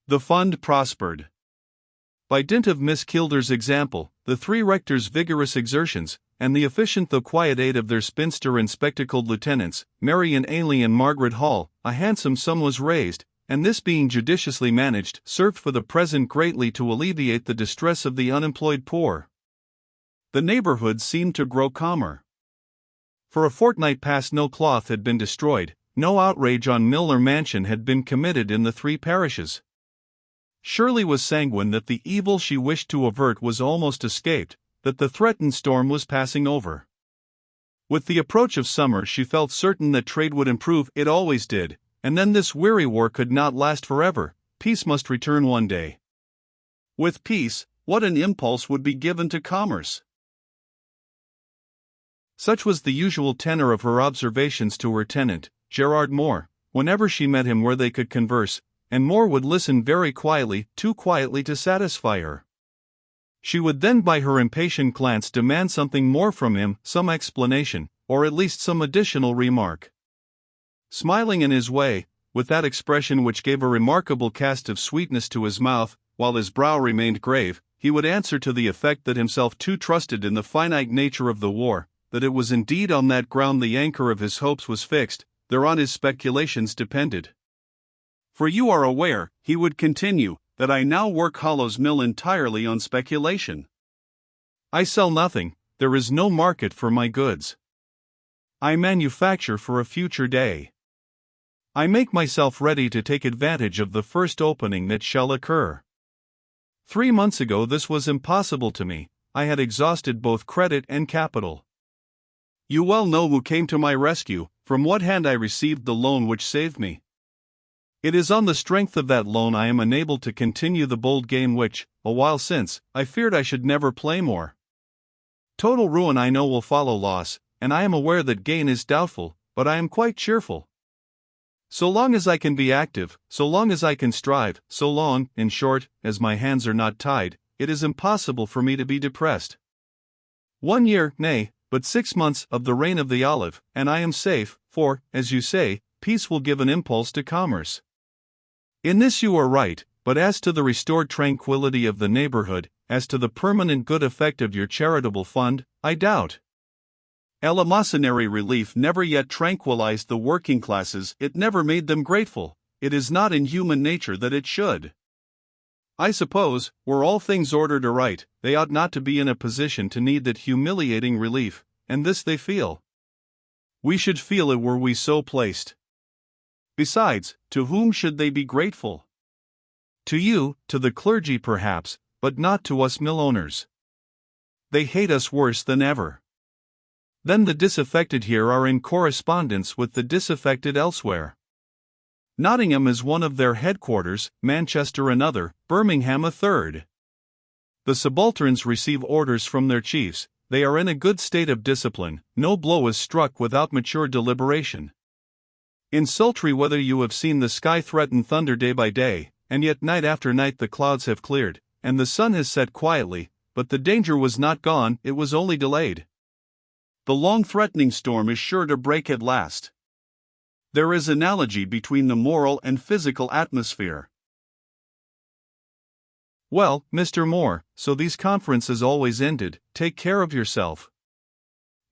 The fund prospered. By dint of Miss Kilder's example, the three rectors' vigorous exertions, and the efficient though quiet aid of their spinster and spectacled lieutenants, Mary and Ailie and Margaret Hall, a handsome sum was raised, and this being judiciously managed, served for the present greatly to alleviate the distress of the unemployed poor. The neighborhood seemed to grow calmer. For a fortnight past no cloth had been destroyed, no outrage on mill or mansion had been committed in the three parishes. Shirley was sanguine that the evil she wished to avert was almost escaped, that the threatened storm was passing over. With the approach of summer she felt certain that trade would improve, it always did, and then this weary war could not last forever, peace must return one day. With peace, what an impulse would be given to commerce! Such was the usual tenor of her observations to her tenant, Gerard Moore, whenever she met him where they could converse, and Moore would listen very quietly, too quietly to satisfy her. She would then by her impatient glance demand something more from him, some explanation, or at least some additional remark. Smiling in his way, with that expression which gave a remarkable cast of sweetness to his mouth, while his brow remained grave, he would answer to the effect that himself too trusted in the finite nature of the war, that it was indeed on that ground the anchor of his hopes was fixed, thereon his speculations depended. For you are aware, he would continue, that I now work Hollow's mill entirely on speculation. I sell nothing, there is no market for my goods. I manufacture for a future day. I make myself ready to take advantage of the first opening that shall occur. 3 months ago this was impossible to me, I had exhausted both credit and capital. You well know who came to my rescue, from what hand I received the loan which saved me. It is on the strength of that loan I am enabled to continue the bold game which, a while since, I feared I should never play more. Total ruin I know will follow loss, and I am aware that gain is doubtful, but I am quite cheerful. So long as I can be active, so long as I can strive, so long, in short, as my hands are not tied, it is impossible for me to be depressed. 1 year, nay, but 6 months of the reign of the olive, and I am safe, for, as you say, peace will give an impulse to commerce. In this you are right, but as to the restored tranquility of the neighborhood, as to the permanent good effect of your charitable fund, I doubt. Eleemosynary relief never yet tranquilized the working classes, it never made them grateful, it is not in human nature that it should. I suppose, were all things ordered aright, they ought not to be in a position to need that humiliating relief, and this they feel. We should feel it were we so placed. Besides, to whom should they be grateful? To you, to the clergy perhaps, but not to us mill owners. They hate us worse than ever. Then the disaffected here are in correspondence with the disaffected elsewhere. Nottingham is one of their headquarters, Manchester another, Birmingham a third. The subalterns receive orders from their chiefs, they are in a good state of discipline, no blow is struck without mature deliberation. In sultry weather you have seen the sky threaten thunder day by day, and yet night after night the clouds have cleared, and the sun has set quietly, but the danger was not gone, it was only delayed. The long threatening storm is sure to break at last. There is analogy between the moral and physical atmosphere. Well, Mr. Moore, so these conferences always ended, take care of yourself.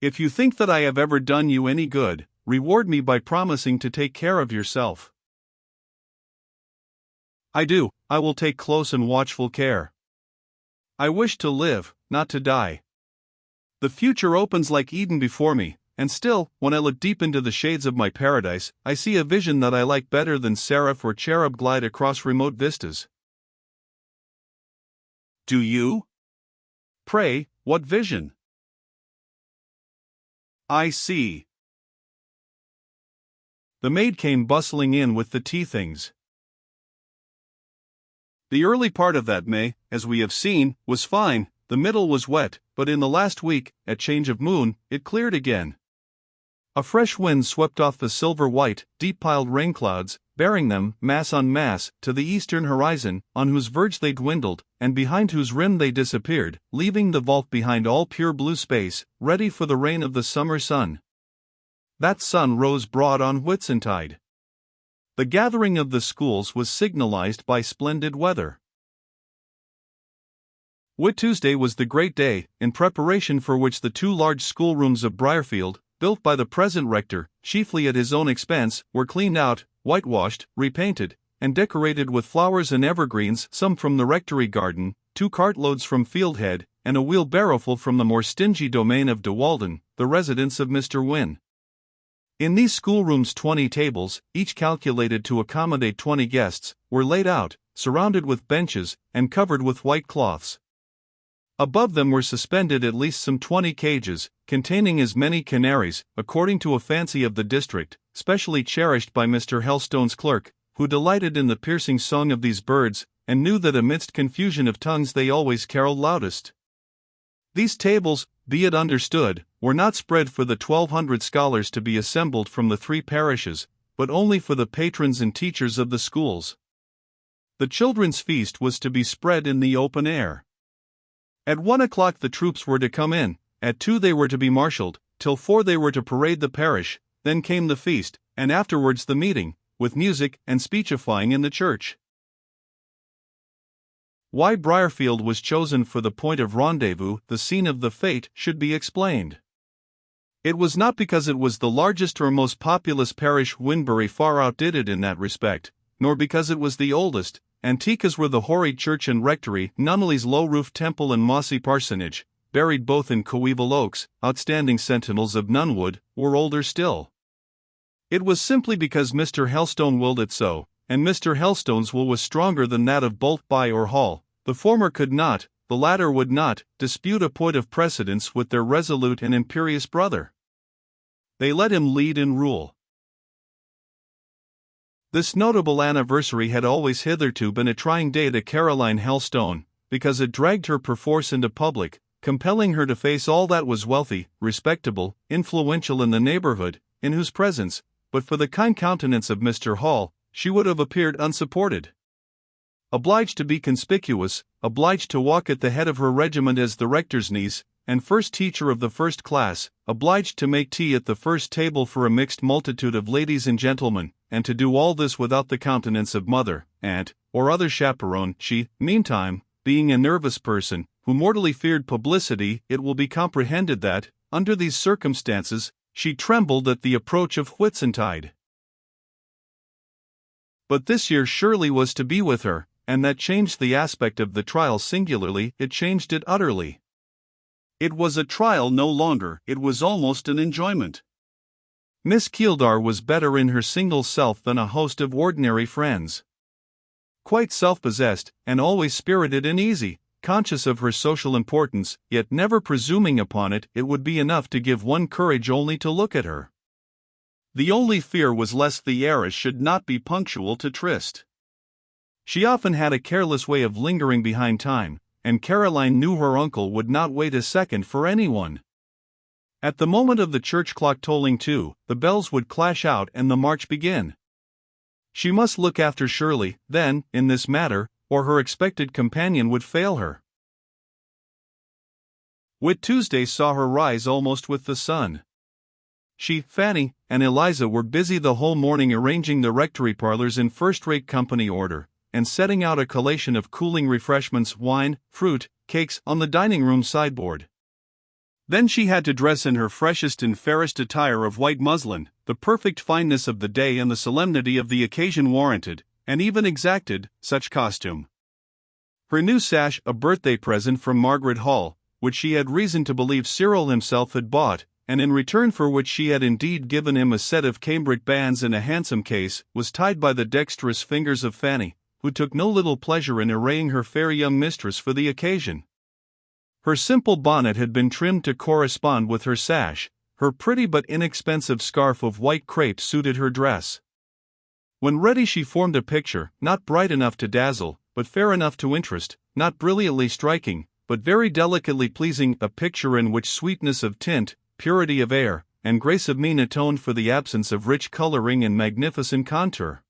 If you think that I have ever done you any good, reward me by promising to take care of yourself. I do, I will take close and watchful care. I wish to live, not to die. The future opens like Eden before me, and still, when I look deep into the shades of my paradise, I see a vision that I like better than seraph or cherub glide across remote vistas. Do you? Pray, what vision? I see. The maid came bustling in with the tea things. The early part of that May, as we have seen, was fine, the middle was wet, but in the last week, at change of moon, it cleared again. A fresh wind swept off the silver-white, deep-piled rain-clouds, bearing them, mass on mass, to the eastern horizon, on whose verge they dwindled, and behind whose rim they disappeared, leaving the vault behind all pure blue space, ready for the rain of the summer sun. That sun rose broad on Whitsuntide. The gathering of the schools was signalized by splendid weather. Whit Tuesday was the great day, in preparation for which the 2 large schoolrooms of Briarfield, built by the present rector, chiefly at his own expense, were cleaned out, whitewashed, repainted, and decorated with flowers and evergreens, some from the rectory garden, 2 cartloads from Fieldhead, and a wheelbarrowful from the more stingy domain of De Walden, the residence of Mr. Wynne. In these schoolrooms 20 tables, each calculated to accommodate 20 guests, were laid out, surrounded with benches, and covered with white cloths. Above them were suspended at least some 20 cages, containing as many canaries, according to a fancy of the district, specially cherished by Mr. Helstone's clerk, who delighted in the piercing song of these birds, and knew that amidst confusion of tongues they always caroled loudest. These tables, be it understood, were not spread for the 1,200 scholars to be assembled from the 3 parishes, but only for the patrons and teachers of the schools. The children's feast was to be spread in the open air. At 1 o'clock the troops were to come in, at 2 they were to be marshalled, till 4 they were to parade the parish, then came the feast, and afterwards the meeting, with music and speechifying in the church. Why Briarfield was chosen for the point of rendezvous, the scene of the fete, should be explained. It was not because it was the largest or most populous parish. Winbury far outdid it in that respect, nor because it was the oldest, antique as were the hoary church and rectory, Nunnally's low-roofed temple and mossy parsonage, buried both in coeval oaks, outstanding sentinels of Nunwood, were older still. It was simply because Mr. Helstone willed it so, and Mr. Helstone's will was stronger than that of Boltby or Hall. The former could not, the latter would not, dispute a point of precedence with their resolute and imperious brother. They let him lead and rule. This notable anniversary had always hitherto been a trying day to Caroline Helstone, because it dragged her perforce into public, compelling her to face all that was wealthy, respectable, influential in the neighborhood, in whose presence, but for the kind countenance of Mr. Hall, she would have appeared unsupported. Obliged to be conspicuous, obliged to walk at the head of her regiment as the rector's niece, and first teacher of the first class, obliged to make tea at the first table for a mixed multitude of ladies and gentlemen, and to do all this without the countenance of mother, aunt, or other chaperone, she, meantime, being a nervous person, who mortally feared publicity, it will be comprehended that, under these circumstances, she trembled at the approach of Whitsuntide. But this year Shirley was to be with her, and that changed the aspect of the trial singularly, it changed it utterly. It was a trial no longer, it was almost an enjoyment. Miss Keeldar was better in her single self than a host of ordinary friends. Quite self-possessed, and always spirited and easy, conscious of her social importance, yet never presuming upon it, it would be enough to give one courage only to look at her. The only fear was lest the heiress should not be punctual to tryst. She often had a careless way of lingering behind time, and Caroline knew her uncle would not wait a second for anyone. At the moment of the church clock tolling 2, the bells would clash out and the march begin. She must look after Shirley, then, in this matter, or her expected companion would fail her. Whit Tuesday saw her rise almost with the sun. She, Fanny, and Eliza were busy the whole morning arranging the rectory parlors in first-rate company order, and setting out a collation of cooling refreshments, wine, fruit, cakes, on the dining-room sideboard. Then she had to dress in her freshest and fairest attire of white muslin. The perfect fineness of the day and the solemnity of the occasion warranted, and even exacted, such costume. Her new sash, a birthday present from Margaret Hall, which she had reason to believe Cyril himself had bought, and in return for which she had indeed given him a set of cambric bands in a handsome case, was tied by the dexterous fingers of Fanny, who took no little pleasure in arraying her fair young mistress for the occasion. Her simple bonnet had been trimmed to correspond with her sash, her pretty but inexpensive scarf of white crepe suited her dress. When ready she formed a picture, not bright enough to dazzle, but fair enough to interest, not brilliantly striking, but very delicately pleasing, a picture in which sweetness of tint, purity of air, and grace of mien atoned for the absence of rich coloring and magnificent contour.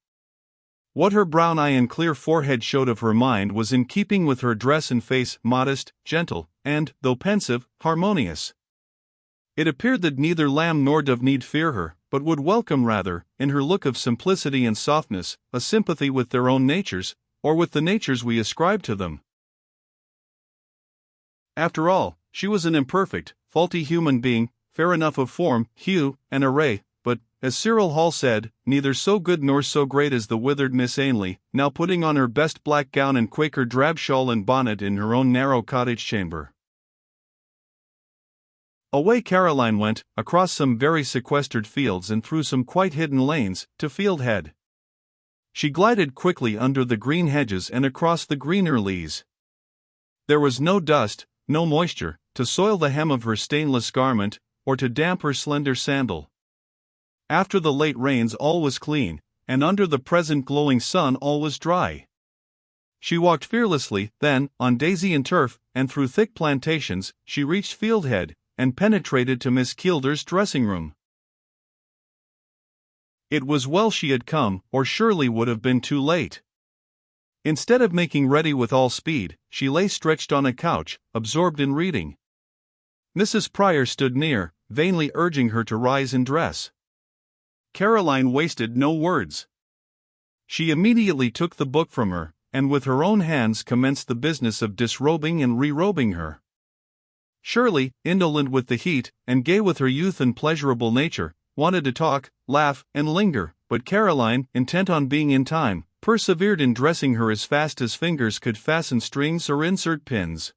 What her brown eye and clear forehead showed of her mind was in keeping with her dress and face, modest, gentle, and, though pensive, harmonious. It appeared that neither lamb nor dove need fear her, but would welcome rather, in her look of simplicity and softness, a sympathy with their own natures, or with the natures we ascribe to them. After all, she was an imperfect, faulty human being, fair enough of form, hue, and array, but, as Cyril Hall said, neither so good nor so great as the withered Miss Ainley, now putting on her best black gown and Quaker drab shawl and bonnet in her own narrow cottage chamber. Away Caroline went, across some very sequestered fields and through some quite hidden lanes, to Fieldhead. She glided quickly under the green hedges and across the greener leas. There was no dust, no moisture, to soil the hem of her stainless garment, or to damp her slender sandal. After the late rains all was clean, and under the present glowing sun all was dry. She walked fearlessly, then, on daisy and turf, and through thick plantations, she reached Fieldhead, and penetrated to Miss Keelder's dressing-room. It was well she had come, or Shirley would have been too late. Instead of making ready with all speed, she lay stretched on a couch, absorbed in reading. Mrs. Pryor stood near, vainly urging her to rise and dress. Caroline wasted no words. She immediately took the book from her, and with her own hands commenced the business of disrobing and re-robing her. Shirley, indolent with the heat, and gay with her youth and pleasurable nature, wanted to talk, laugh, and linger, but Caroline, intent on being in time, persevered in dressing her as fast as fingers could fasten strings or insert pins.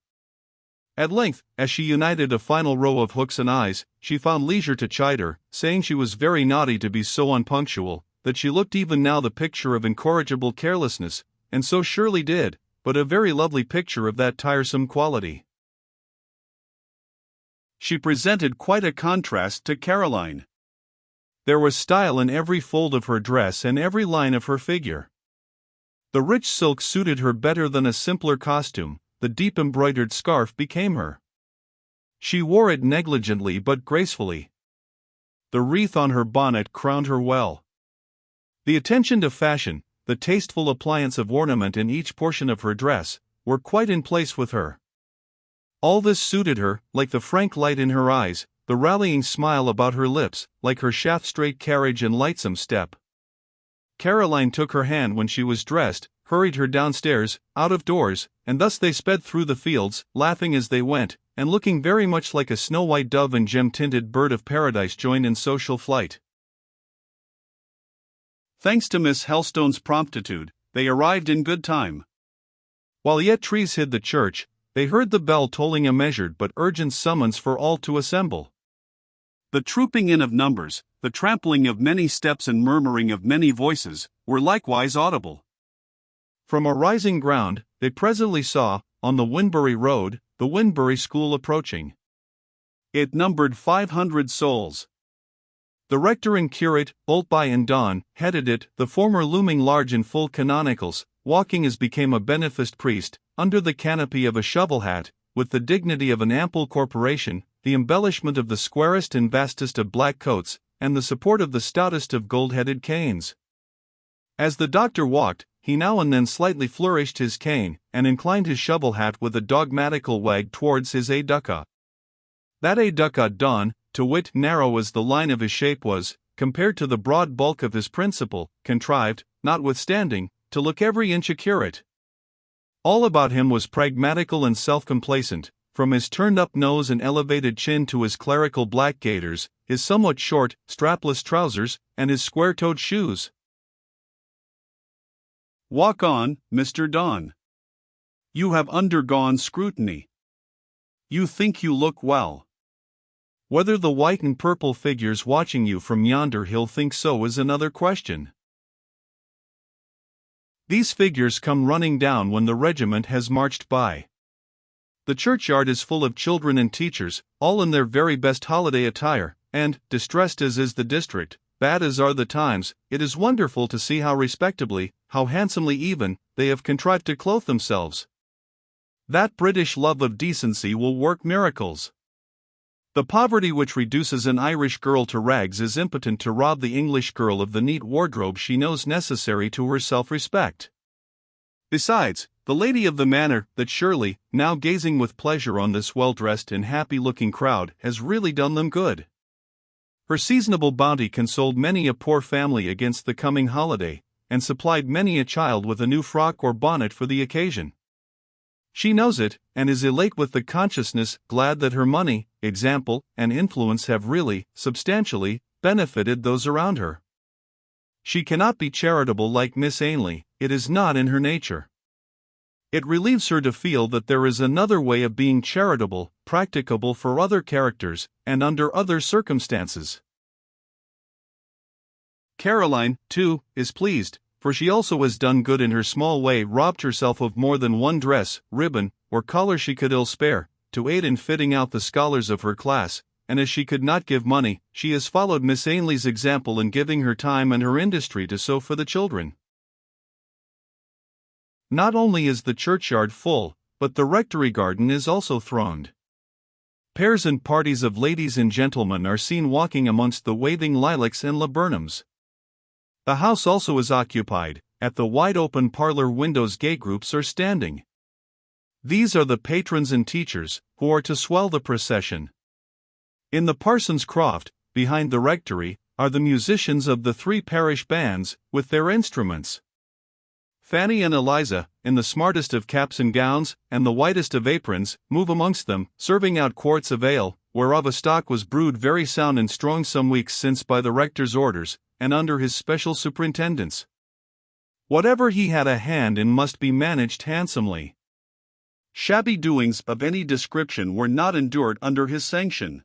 At length, as she united a final row of hooks and eyes, she found leisure to chide her, saying she was very naughty to be so unpunctual, that she looked even now the picture of incorrigible carelessness, and so Shirley did, but a very lovely picture of that tiresome quality. She presented quite a contrast to Caroline. There was style in every fold of her dress and every line of her figure. The rich silk suited her better than a simpler costume, the deep embroidered scarf became her. She wore it negligently but gracefully. The wreath on her bonnet crowned her well. The attention to fashion, the tasteful appliance of ornament in each portion of her dress, were quite in place with her. All this suited her, like the frank light in her eyes, the rallying smile about her lips, like her shaft-straight carriage and lightsome step. Caroline took her hand when she was dressed, hurried her downstairs, out of doors, and thus they sped through the fields, laughing as they went, and looking very much like a snow-white dove and gem-tinted bird of paradise joined in social flight. Thanks to Miss Helstone's promptitude, they arrived in good time. While yet trees hid the church, they heard the bell tolling a measured but urgent summons for all to assemble. The trooping in of numbers, the trampling of many steps and murmuring of many voices, were likewise audible. From a rising ground, they presently saw, on the Winbury Road, the Winbury School approaching. It numbered 500 souls. The rector and curate, Boltby and Don, headed it, the former looming large in full canonicals, walking as became a beneficed priest, under the canopy of a shovel hat, with the dignity of an ample corporation, the embellishment of the squarest and vastest of black coats, and the support of the stoutest of gold-headed canes. As the doctor walked, he now and then slightly flourished his cane, and inclined his shovel hat with a dogmatical wag towards his aide-de-camp. That aide-de-camp Don, to wit, narrow as the line of his shape was, compared to the broad bulk of his principal, contrived, notwithstanding, to look every inch a curate. All about him was pragmatical and self-complacent, from his turned-up nose and elevated chin to his clerical black gaiters, his somewhat short, strapless trousers, and his square-toed shoes. Walk on, Mr. Don. You have undergone scrutiny. You think you look well. Whether the white and purple figures watching you from yonder hill think so is another question. These figures come running down when the regiment has marched by. The churchyard is full of children and teachers, all in their very best holiday attire, and, distressed as is the district, bad as are the times, it is wonderful to see how respectably, how handsomely even, they have contrived to clothe themselves. That British love of decency will work miracles. The poverty which reduces an Irish girl to rags is impotent to rob the English girl of the neat wardrobe she knows necessary to her self-respect. Besides, the lady of the manor, that Shirley, now gazing with pleasure on this well-dressed and happy-looking crowd, has really done them good. Her seasonable bounty consoled many a poor family against the coming holiday, and supplied many a child with a new frock or bonnet for the occasion. She knows it, and is elate with the consciousness, glad that her money, example, and influence have really, substantially, benefited those around her. She cannot be charitable like Miss Ainley, it is not in her nature. It relieves her to feel that there is another way of being charitable, practicable for other characters, and under other circumstances. Caroline, too, is pleased, for she also has done good in her small way, robbed herself of more than one dress, ribbon, or collar she could ill spare, to aid in fitting out the scholars of her class, and as she could not give money, she has followed Miss Ainley's example in giving her time and her industry to sew for the children. Not only is the churchyard full, but the rectory garden is also thronged. Pairs and parties of ladies and gentlemen are seen walking amongst the waving lilacs and laburnums. The house also is occupied. At the wide-open parlor windows gay groups are standing. These are the patrons and teachers, who are to swell the procession. In the parson's croft, behind the rectory, are the musicians of the 3 parish bands, with their instruments. Fanny and Eliza, in the smartest of caps and gowns, and the whitest of aprons, move amongst them, serving out quarts of ale, whereof a stock was brewed very sound and strong some weeks since by the rector's orders, and under his special superintendence. Whatever he had a hand in must be managed handsomely. Shabby doings of any description were not endured under his sanction.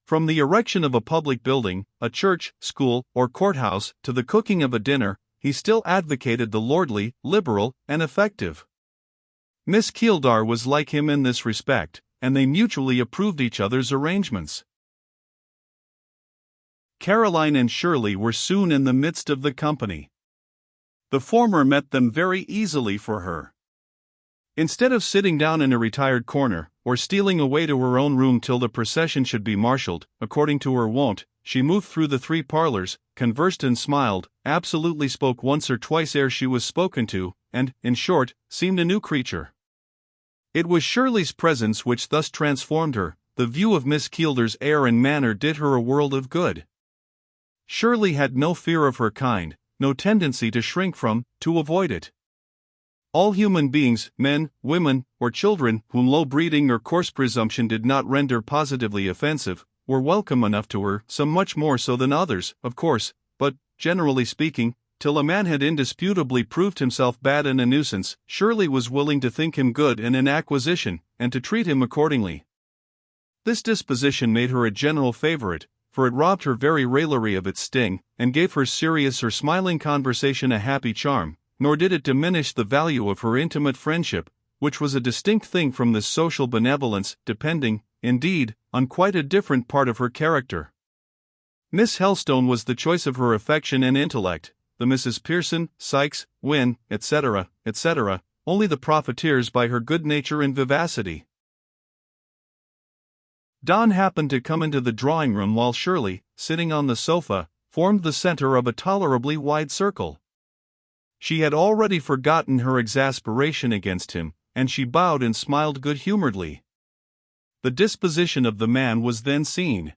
From the erection of a public building, a church, school, or courthouse, to the cooking of a dinner, he still advocated the lordly, liberal, and effective. Miss Keeldar was like him in this respect, and they mutually approved each other's arrangements. Caroline and Shirley were soon in the midst of the company. The former met them very easily for her. Instead of sitting down in a retired corner, or stealing away to her own room till the procession should be marshalled, according to her wont, she moved through the 3 parlors, conversed and smiled, absolutely spoke once or twice ere she was spoken to, and, in short, seemed a new creature. It was Shirley's presence which thus transformed her. The view of Miss Keeldar's air and manner did her a world of good. Shirley had no fear of her kind, no tendency to shrink from, to avoid it. All human beings, men, women, or children, whom low breeding or coarse presumption did not render positively offensive, were welcome enough to her, some much more so than others, of course, but, generally speaking, till a man had indisputably proved himself bad and a nuisance, Shirley was willing to think him good and an acquisition, and to treat him accordingly. This disposition made her a general favorite, for it robbed her very raillery of its sting, and gave her serious or smiling conversation a happy charm, nor did it diminish the value of her intimate friendship, which was a distinct thing from this social benevolence, depending, indeed, on quite a different part of her character. Miss Helstone was the choice of her affection and intellect, the Mrs. Pearson, Sykes, Wynne, etc., etc., only the profiteers by her good nature and vivacity. Don happened to come into the drawing-room while Shirley, sitting on the sofa, formed the center of a tolerably wide circle. She had already forgotten her exasperation against him, and she bowed and smiled good-humoredly. The disposition of the man was then seen.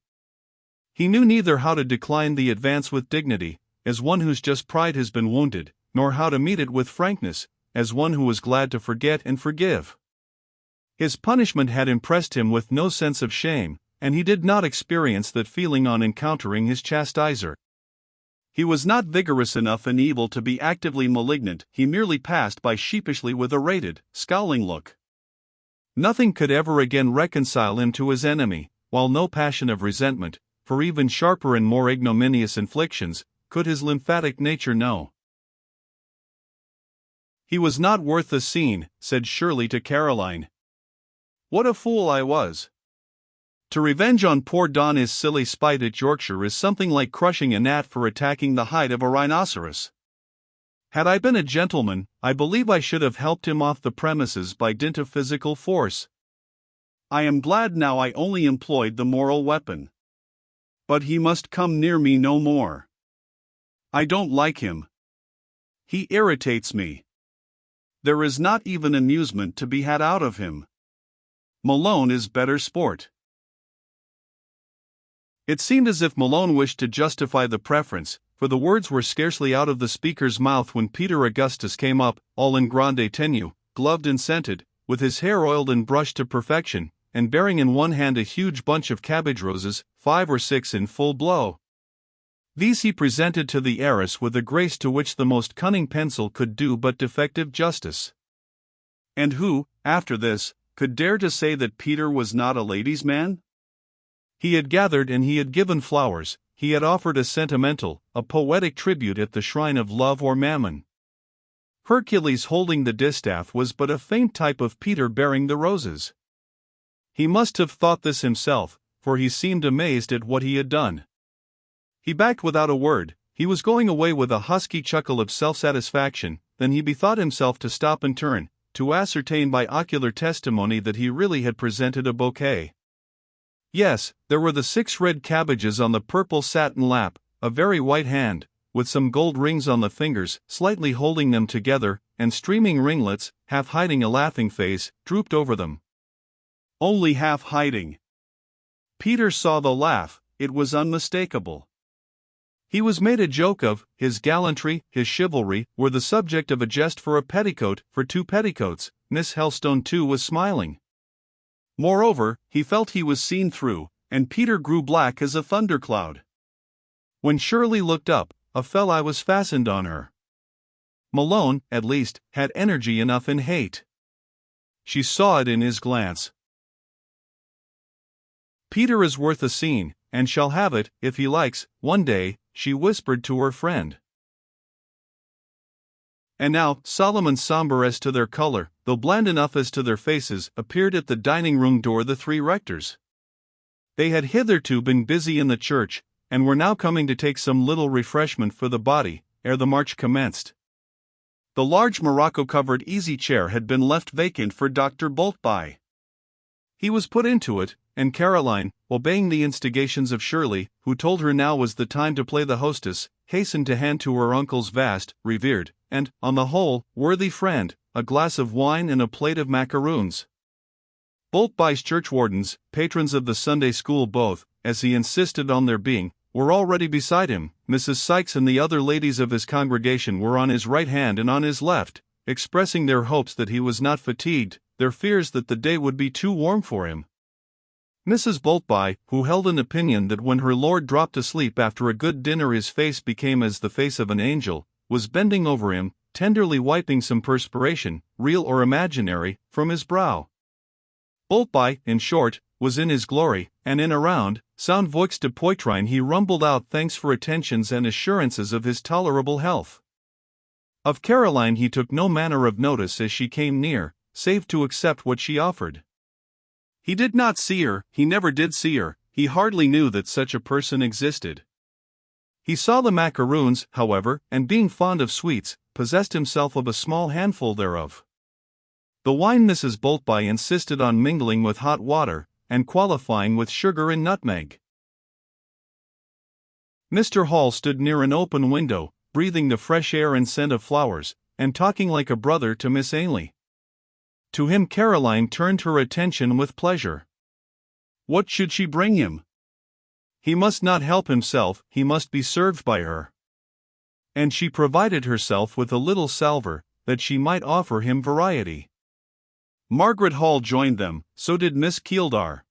He knew neither how to decline the advance with dignity, as one whose just pride has been wounded, nor how to meet it with frankness, as one who was glad to forget and forgive. His punishment had impressed him with no sense of shame, and he did not experience that feeling on encountering his chastiser. He was not vigorous enough in evil to be actively malignant, he merely passed by sheepishly with a rated, scowling look. Nothing could ever again reconcile him to his enemy, while no passion of resentment, for even sharper and more ignominious inflictions, could his lymphatic nature know. "He was not worth the scene," said Shirley to Caroline. "What a fool I was! To revenge on poor Don his silly spite at Yorkshire is something like crushing a gnat for attacking the hide of a rhinoceros. Had I been a gentleman, I believe I should have helped him off the premises by dint of physical force. I am glad now I only employed the moral weapon. But he must come near me no more. I don't like him. He irritates me. There is not even amusement to be had out of him. Malone is better sport." It seemed as if Malone wished to justify the preference, for the words were scarcely out of the speaker's mouth when Peter Augustus came up, all in grande tenue, gloved and scented, with his hair oiled and brushed to perfection, and bearing in one hand a huge bunch of cabbage roses, 5 or 6 in full blow. These he presented to the heiress with a grace to which the most cunning pencil could do but defective justice. And who, after this, could dare to say that Peter was not a ladies' man? He had gathered and he had given flowers, he had offered a sentimental, a poetic tribute at the shrine of love or mammon. Hercules holding the distaff was but a faint type of Peter bearing the roses. He must have thought this himself, for he seemed amazed at what he had done. He backed without a word, he was going away with a husky chuckle of self-satisfaction, then he bethought himself to stop and turn, to ascertain by ocular testimony that he really had presented a bouquet. Yes, there were the 6 red cabbages on the purple satin lap, a very white hand, with some gold rings on the fingers, slightly holding them together, and streaming ringlets, half hiding a laughing face, drooped over them. Only half hiding. Peter saw the laugh, it was unmistakable. He was made a joke of, his gallantry, his chivalry, were the subject of a jest for a petticoat, for 2 petticoats, Miss Helstone too was smiling. Moreover, he felt he was seen through, and Peter grew black as a thundercloud. When Shirley looked up, a fell eye was fastened on her. Malone, at least, had energy enough in hate. She saw it in his glance. Peter is worth a scene, and shall have it, if he likes, one day, she whispered to her friend. And now, Solomon, somber as to their color, though bland enough as to their faces, appeared at the dining-room door the 3 rectors. They had hitherto been busy in the church, and were now coming to take some little refreshment for the body, ere the march commenced. The large morocco-covered easy-chair had been left vacant for Dr. Boltby. He was put into it, and Caroline, obeying the instigations of Shirley, who told her now was the time to play the hostess, hastened to hand to her uncle's vast, revered, and, on the whole, worthy friend, a glass of wine and a plate of macaroons. Boltby's churchwardens, patrons of the Sunday school both, as he insisted on their being, were already beside him. Mrs. Sykes and the other ladies of his congregation were on his right hand and on his left, expressing their hopes that he was not fatigued, their fears that the day would be too warm for him. Mrs. Boltby, who held an opinion that when her lord dropped asleep after a good dinner his face became as the face of an angel, was bending over him, tenderly wiping some perspiration, real or imaginary, from his brow. Boltby, in short, was in his glory, and in a round, sound voix de poitrine he rumbled out thanks for attentions and assurances of his tolerable health. Of Caroline he took no manner of notice as she came near, save to accept what she offered. He did not see her, he never did see her, he hardly knew that such a person existed. He saw the macaroons, however, and being fond of sweets, possessed himself of a small handful thereof. The wine Mrs. Boltby insisted on mingling with hot water, and qualifying with sugar and nutmeg. Mr. Hall stood near an open window, breathing the fresh air and scent of flowers, and talking like a brother to Miss Ainley. To him Caroline turned her attention with pleasure. What should she bring him? He must not help himself, he must be served by her. And she provided herself with a little salver, that she might offer him variety. Margaret Hall joined them, so did Miss Keeldar.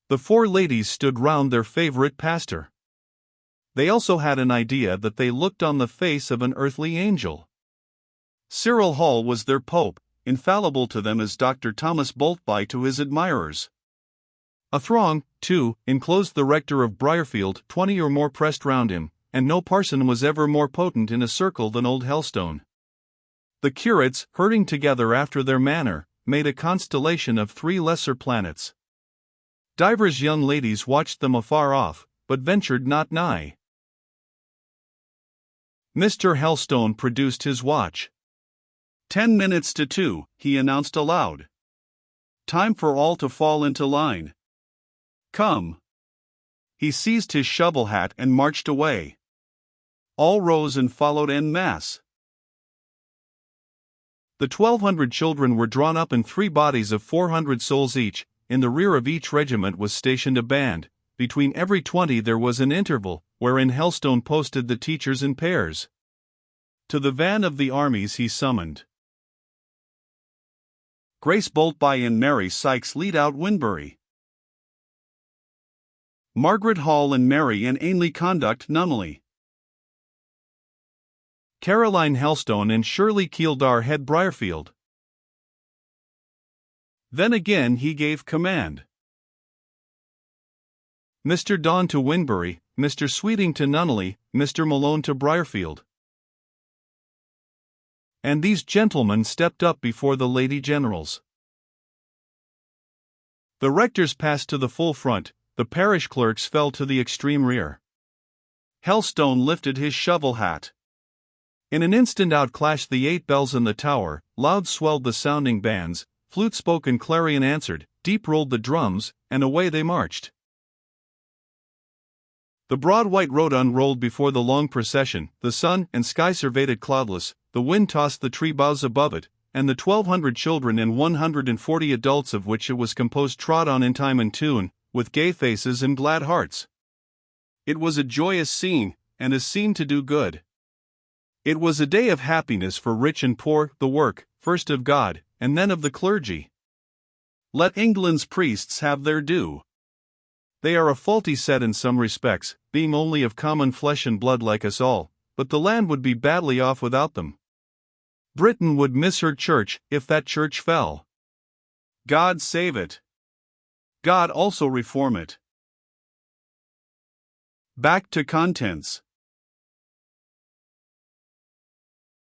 The 4 ladies stood round their favorite pastor. They also had an idea that they looked on the face of an earthly angel. Cyril Hall was their pope, infallible to them as Dr. Thomas Boltby to his admirers. A throng, too, enclosed the rector of Briarfield, 20 or more pressed round him, and no parson was ever more potent in a circle than old Helstone. The curates, herding together after their manner, made a constellation of 3 lesser planets. Divers young ladies watched them afar off, but ventured not nigh. Mr. Helstone produced his watch. 10 minutes to 2, he announced aloud. Time for all to fall into line. Come. He seized his shovel hat and marched away. All rose and followed en masse. The 1,200 children were drawn up in 3 bodies of 400 souls each. In the rear of each regiment was stationed a band, between every 20 there was an interval, wherein Helstone posted the teachers in pairs. To the van of the armies he summoned Grace Boltby and Mary Sykes lead out Winbury. Margaret Hall and Mary and Ainley conduct Nunneley. Caroline Helstone and Shirley Keeldar head Briarfield. Then again he gave command. Mr. Donn to Winbury, Mr. Sweeting to Nunneley, Mr. Malone to Briarfield. And these gentlemen stepped up before the Lady Generals. The rectors passed to the full front, the parish clerks fell to the extreme rear. Helstone lifted his shovel hat. In an instant out clashed the 8 bells in the tower, loud swelled the sounding bands, flute spoke and clarion answered, deep rolled the drums, and away they marched. The broad white road unrolled before the long procession, the sun and sky surveyed it cloudless, the wind tossed the tree boughs above it, and the 1,200 children and 140 adults of which it was composed trod on in time and tune, with gay faces and glad hearts. It was a joyous scene, and a scene to do good. It was a day of happiness for rich and poor, the work, first of God, and then of the clergy. Let England's priests have their due. They are a faulty set in some respects, being only of common flesh and blood like us all, but the land would be badly off without them. Britain would miss her church if that church fell. God save it. God also reform it. Back to contents.